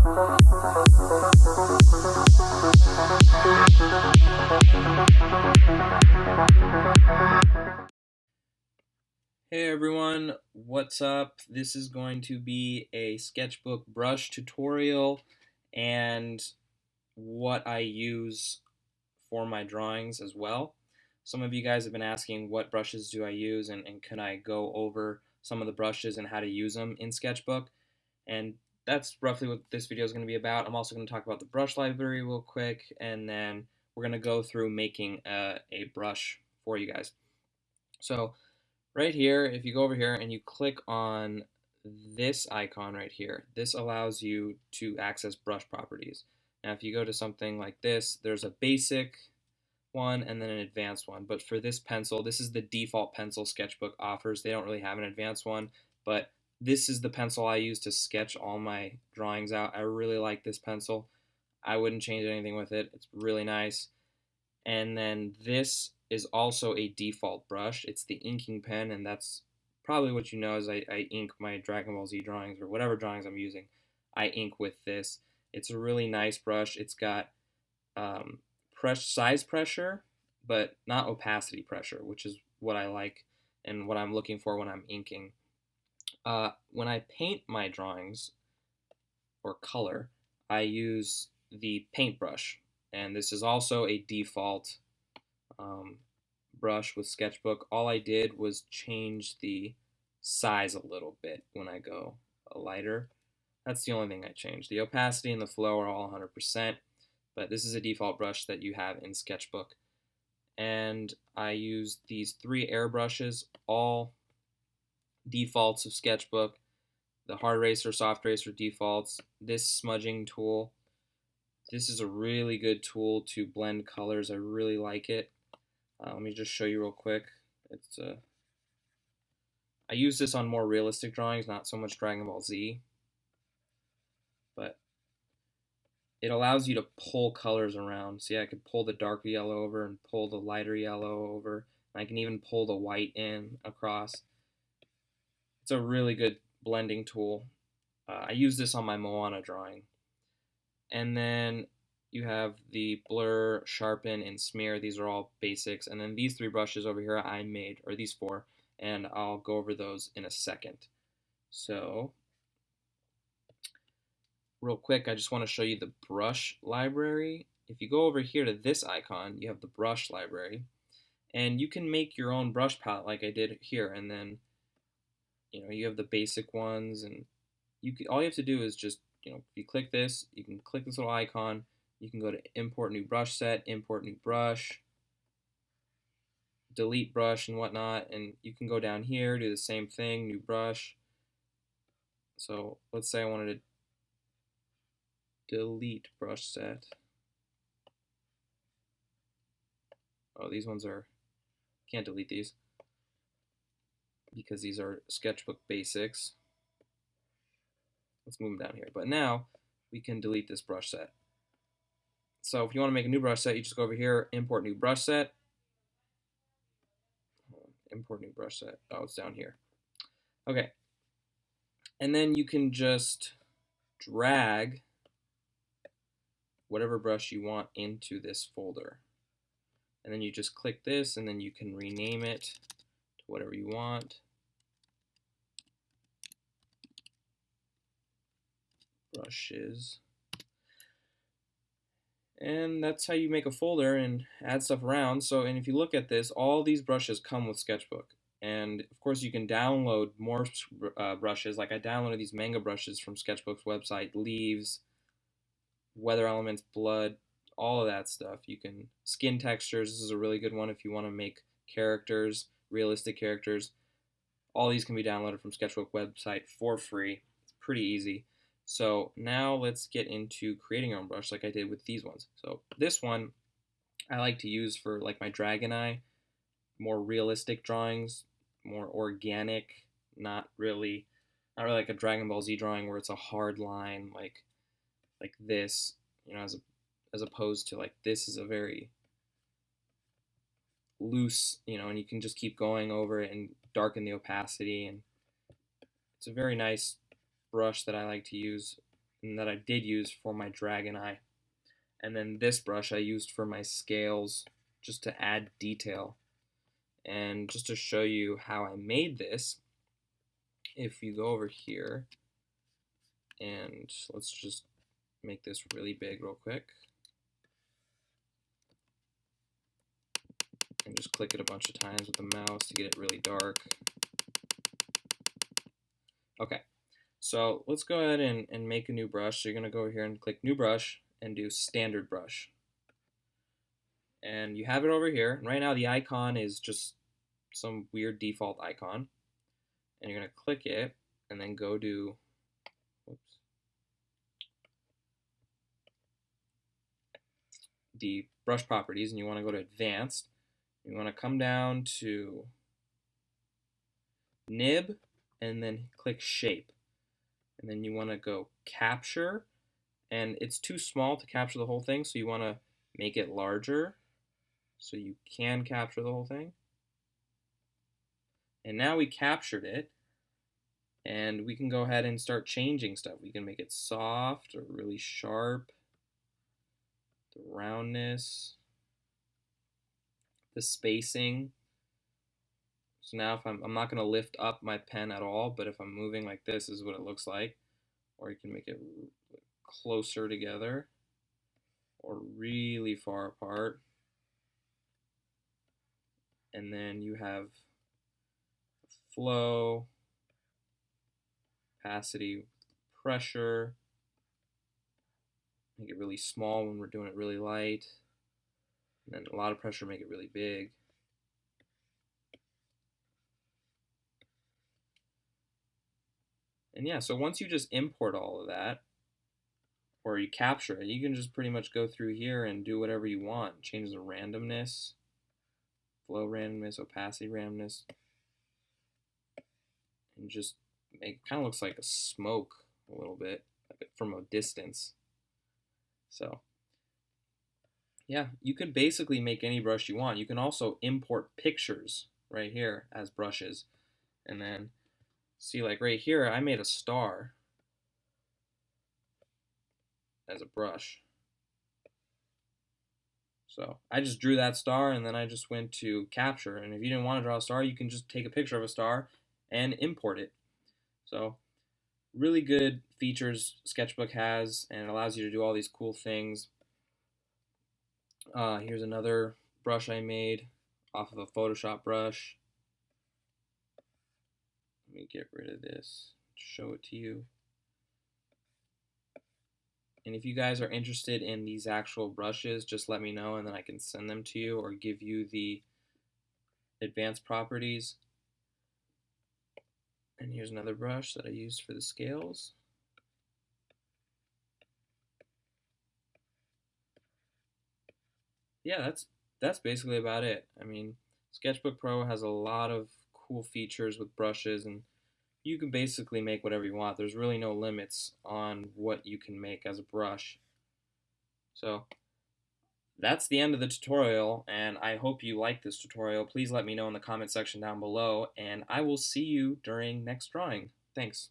Hey everyone, what's up? This is going to be a sketchbook brush tutorial and what I use for my drawings as well. Some of you guys have been asking what brushes do I use and can I go over some of the brushes and how to use them in Sketchbook. And that's roughly what this video is going to be about. I'm also going to talk about the brush library real quick, and then we're going to go through making a brush for you guys. So right here, if you go over here and you click on this icon right here, this allows you to access brush properties. Now if you go to something like this, there's a basic one and then an advanced one. But for this pencil, this is the default pencil Sketchbook offers. They don't really have an advanced one, but this is the pencil I use to sketch all my drawings out. I really like this pencil. I wouldn't change anything with it. It's really nice. And then this is also a default brush. It's the inking pen, and that's probably what you know as I ink my Dragon Ball Z drawings or whatever drawings I'm using. I ink with this. It's a really nice brush. It's got size pressure, but not opacity pressure, which is what I like and what I'm looking for when I'm inking. When I paint my drawings or color, I use the paintbrush, and this is also a default brush with Sketchbook. All I did was change the size a little bit when I go lighter. That's the only thing I changed. The opacity and the flow are all 100%, but this is a default brush that you have in Sketchbook. And I use these 3 airbrushes, all defaults of Sketchbook. The hard eraser, soft eraser defaults. This smudging tool. This is a really good tool to blend colors. I really like it. Let me just show you real quick. I use this on more realistic drawings, not so much Dragon Ball Z, but it allows you to pull colors around. See, I could pull the darker yellow over and pull the lighter yellow over. And I can even pull the white in across. It's a really good blending tool. I use this on my Moana drawing. And then you have the blur, sharpen, and smear. These are all basics. And then these 3 brushes over here I made, or these 4, and I'll go over those in a second. So real quick, I just want to show you the brush library. If you go over here to this icon, you have the brush library, and you can make your own brush palette like I did here. And then you have the basic ones, and all you have to do is just if you click this, you can click this little icon. You can go to import new brush set, import new brush, delete brush and whatnot, and you can go down here, do the same thing, new brush. So let's say I wanted to delete brush set. Oh, these ones can't delete these because these are Sketchbook basics. Let's move them down here. But now we can delete this brush set. So if you want to make a new brush set, you just go over here, import new brush set. Import new brush set. Oh, it's down here. Okay. And then you can just drag whatever brush you want into this folder. And then you just click this, and then you can rename it to whatever you want. Brushes. And that's how you make a folder and add stuff around. And if you look at this, all these brushes come with Sketchbook. And of course you can download more brushes. Like I downloaded these manga brushes from Sketchbook's website, leaves, weather elements, blood, all of that stuff. You can skin textures. This is a really good one if you want to make characters, realistic characters. All these can be downloaded from Sketchbook website for free. It's pretty easy. So now let's get into creating our own brush like I did with these ones. So this one I like to use for like my dragon eye, more realistic drawings, more organic, not really like a Dragon Ball Z drawing where it's a hard line like this, as opposed to like this is a very loose, and you can just keep going over it and darken the opacity, and it's a very nice brush that I like to use and that I did use for my dragon eye. And then this brush I used for my scales, just to add detail. And just to show you how I made this, if you go over here, and let's just make this really big real quick, and just click it a bunch of times with the mouse to get it really dark. Okay, so let's go ahead and make a new brush. So you're going to go over here and click New Brush and do Standard Brush. And you have it over here. And right now the icon is just some weird default icon. And you're going to click it and then go to, whoops, the brush properties, and you want to go to Advanced. You want to come down to Nib and then click Shape. And then you want to go Capture, and it's too small to capture the whole thing, so you want to make it larger so you can capture the whole thing. And now we captured it, and we can go ahead and start changing stuff. We can make it soft or really sharp, the roundness, the spacing. So now if I'm not going to lift up my pen at all, but if I'm moving like this is what it looks like. Or you can make it closer together or really far apart. And then you have flow, opacity, pressure. Make it really small when we're doing it really light. And then a lot of pressure, make it really big. And yeah, so once you just import all of that, or you capture it, you can just pretty much go through here and do whatever you want. Change the randomness, flow randomness, opacity randomness, and just make, kind of looks like a smoke a little bit from a distance. So yeah, you could basically make any brush you want. You can also import pictures right here as brushes. And then see, like right here, I made a star as a brush. So I just drew that star, and then I just went to capture. And if you didn't want to draw a star, you can just take a picture of a star and import it. So really good features Sketchbook has, and it allows you to do all these cool things. Here's another brush I made off of a Photoshop brush. Let me get rid of this, show it to you. And if you guys are interested in these actual brushes, just let me know and then I can send them to you or give you the advanced properties. And here's another brush that I used for the scales. Yeah, that's basically about it. I mean, Sketchbook Pro has a lot of cool features with brushes, and you can basically make whatever you want. There's really no limits on what you can make as a brush. So that's the end of the tutorial, and I hope you like this tutorial. Please let me know in the comment section down below, and I will see you during next drawing. Thanks.